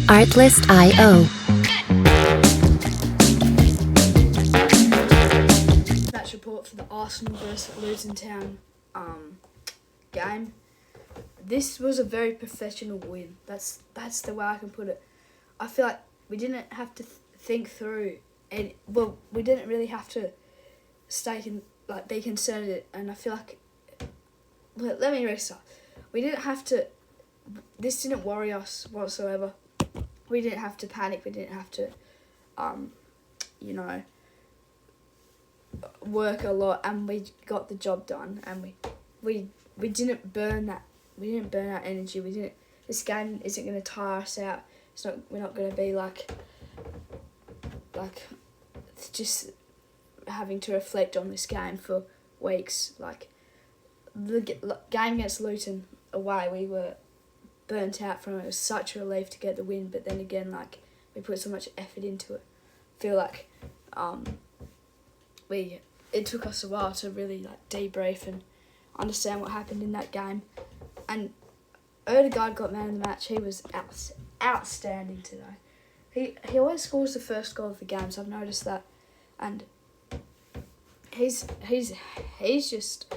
Artlist.io. Match report for the Arsenal versus Luton Town game. This was a very professional win. That's the way I can put it. I feel like we didn't have to think through, and we didn't really have to be concerned. And I feel like let me restart. We didn't have to. This didn't worry us whatsoever. We didn't have to panic. We didn't have to, work a lot, and we got the job done. And we didn't burn that. We didn't burn our energy. We didn't. This game isn't going to tire us out. We're not going to be like just having to reflect on this game for weeks. Like the game against Luton away, we were burnt out from it. It was such a relief to get the win, but then again, we put so much effort into it. I feel like it took us a while to really debrief and understand what happened in that game. And Odegaard got man of the match. He was outstanding today. He always scores the first goal of the game, so I've noticed that. And he's just,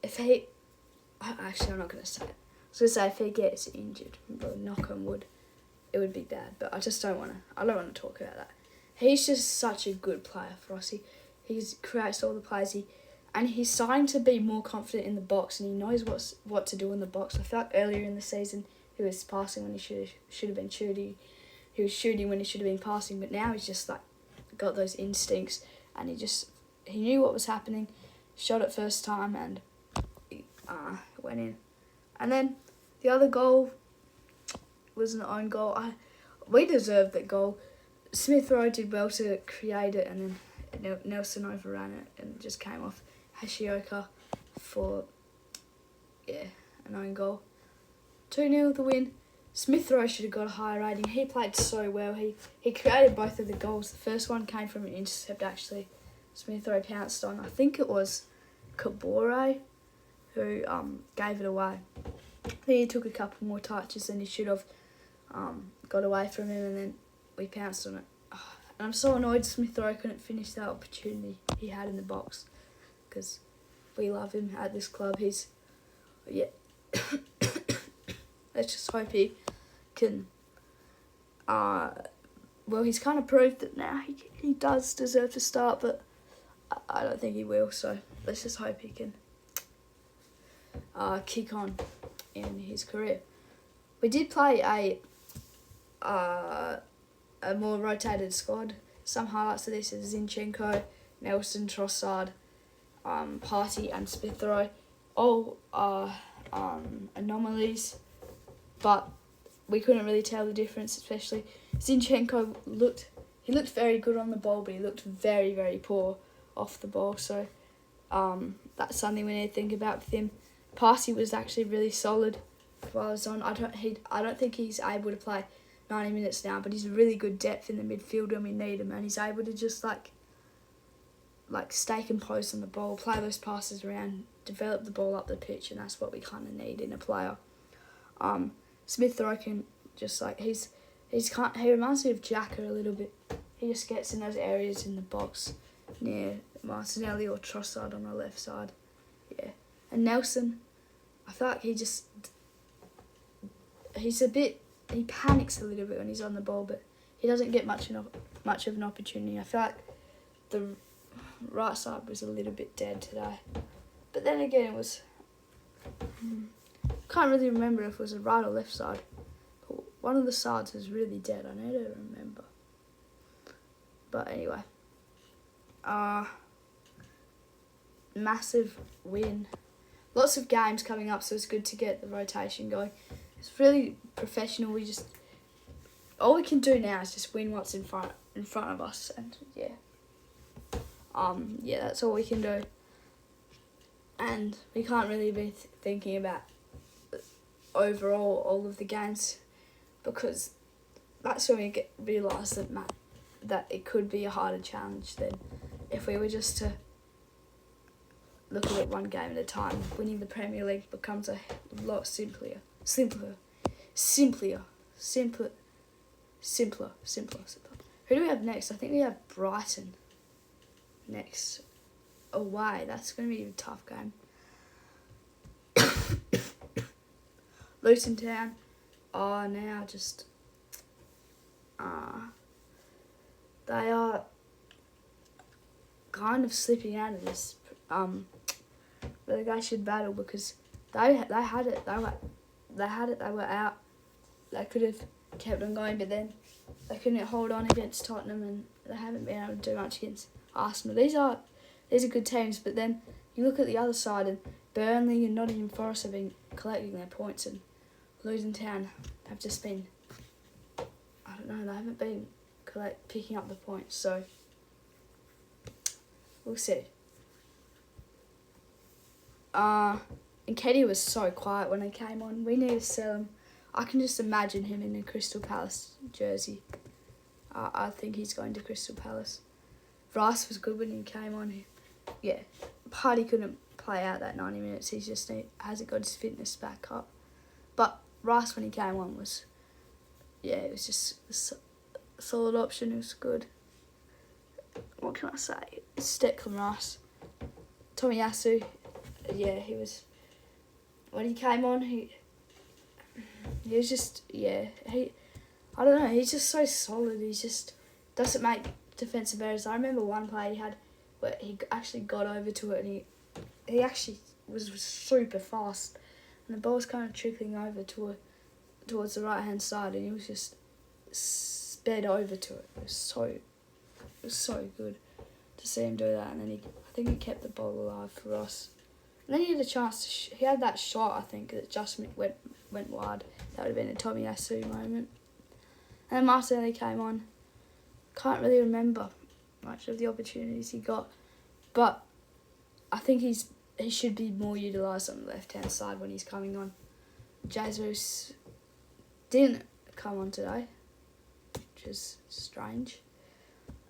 I'm not going to say it. I was going to say if he gets injured, knock on wood, it would be bad. But I don't want to talk about that. He's just such a good player for us. He creates all the plays. And he's starting to be more confident in the box, and he knows what to do in the box. I felt earlier in the season he was passing when he should have been shooting. He was shooting when he should have been passing, but now he's just got those instincts, and he knew what was happening, shot it first time, and went in. And then the other goal was an own goal. We deserved that goal. Smith Rowe did well to create it, and then Nelson overran it and just came off Hashioka for an own goal. 2-0 the win. Smith Rowe should have got a higher rating. He played so well. He created both of the goals. The first one came from an intercept, actually. Smith Rowe pounced on, I think it was Kabore, who gave it away. Then he took a couple more touches than he should have, got away from him, and then we pounced on it. And I'm so annoyed Smith Rowe couldn't finish that opportunity he had in the box, because we love him at this club. Let's just hope he can. He's kind of proved that now he does deserve to start, but I don't think he will. So let's just hope he can kick on in his career. We did play a more rotated squad. Some highlights of this is Zinchenko, Nelson, Trossard, Partey and Smith Rowe. All are anomalies, but we couldn't really tell the difference, especially Zinchenko looked very good on the ball, but he looked very, very poor off the ball, so that's something we need to think about with him. Partey was actually really solid while I was on. I don't think he's able to play 90 minutes now, but he's really good depth in the midfield when we need him, and he's able to just stay composed on the ball, play those passes around, develop the ball up the pitch, and that's what we kind of need in a player. Smith Rowe can just he reminds me of Xhaka a little bit. He just gets in those areas in the box near Martinelli or Trossard on the left side. Yeah, and Nelson, I feel like he panics a little bit when he's on the ball, but he doesn't get much of an opportunity. I feel like the right side was a little bit dead today. But then again, it was... can't really remember if it was the right or left side. But one of the sides was really dead. I need to remember. But anyway. Massive win. Lots of games coming up, so it's good to get the rotation going. It's really professional. All we can do now is just win what's in front of us, and that's all we can do. And we can't really be thinking about overall all of the games, because that's when we realise that it could be a harder challenge than if we were just to look at it one game at a time. Winning the Premier League becomes a lot simpler. simpler. Who do we have next? I think we have Brighton next. Away. That's going to be a tough game. Luton Town are now just... they are kind of slipping out of this relegation battle because they had it. They were out. They could have kept on going, but then they couldn't hold on against Tottenham, and they haven't been able to do much against Arsenal. These are good teams, but then you look at the other side, and Burnley and Nottingham Forest have been collecting their points, and Luton Town have just been, I don't know, they haven't been picking up the points, so we'll see. And Keddy was so quiet when he came on. We need to sell him. I can just imagine him in a Crystal Palace jersey. I think he's going to Crystal Palace. Rice was good when he came on. Yeah, Party couldn't play out that 90 minutes. He just hasn't got his fitness back up. But Rice, when he came on, was... yeah, it was just a solid option. It was good. What can I say? Declan Rice. Tomiyasu, yeah, he was... when he came on, he was just... yeah, I don't know, he's just so solid. He just doesn't make defensive errors. I remember one play he had where he actually got over to it, and he actually was super fast, and the ball was kind of trickling over towards the right hand side, and he was just sped over to it. It was so good to see him do that, and then I think he kept the ball alive for us. And then he had a chance he had that shot, I think, that just went wide. That would have been a Tomiyasu moment. And then Martinelli came on. Can't really remember much of the opportunities he got, but I think he should be more utilised on the left-hand side when he's coming on. Jesus didn't come on today, which is strange.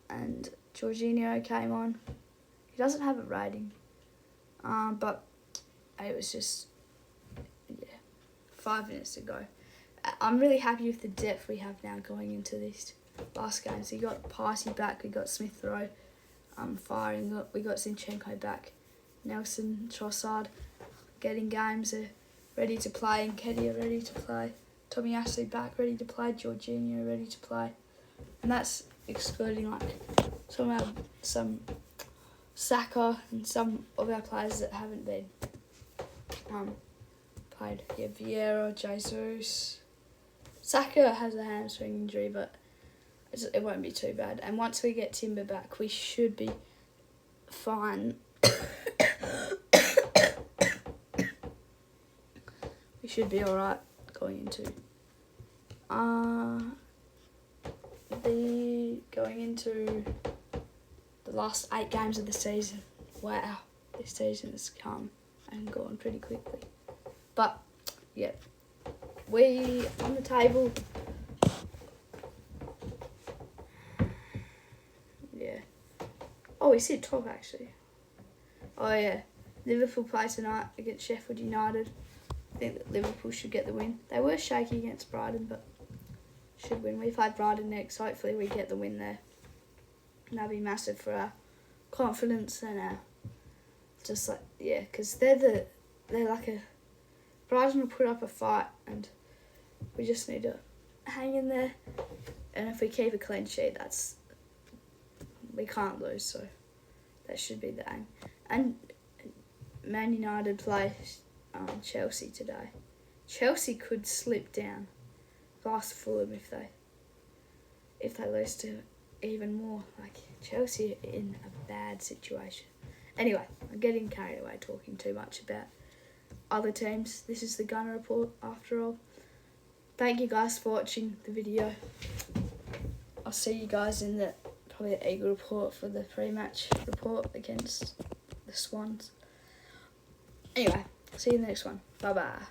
And Jorginho came on. He doesn't have a rating, but it was just 5 minutes to go. I'm really happy with the depth we have now going into these last games. We got Party back, we got Smith Rowe firing, we got Zinchenko back, Nelson, Trossard getting games, are ready to play, and Keddy are ready to play. Tomiyasu back, ready to play, Jorginho ready to play. And that's excluding some Saka and some of our players that haven't been played. Yeah, Vieira, Jesus. Saka has a hamstring injury, but it won't be too bad. And once we get Timber back, we should be fine. We should be alright going into the last 8 games of the season. Wow, this season has come and gone pretty quickly. But yeah, we on the table. Yeah. Oh, we said top actually. Oh yeah, Liverpool play tonight against Sheffield United. I think that Liverpool should get the win. They were shaky against Brighton, but should win. We play Brighton next. Hopefully we get the win there. And that'll be massive for our confidence and our because they're like a... Brighton will put up a fight, and we just need to hang in there. And if we keep a clean sheet, we can't lose, so that should be the aim. And Man United play Chelsea today. Chelsea could slip down past Fulham if they lose to even more. Like, Chelsea are in a bad situation. Anyway, I'm getting carried away talking too much about other teams. This is the Gunner Report after all. Thank you guys for watching the video. I'll see you guys in the Eagle Report for the pre-match report against the Swans. Anyway, see you in the next one. Bye bye.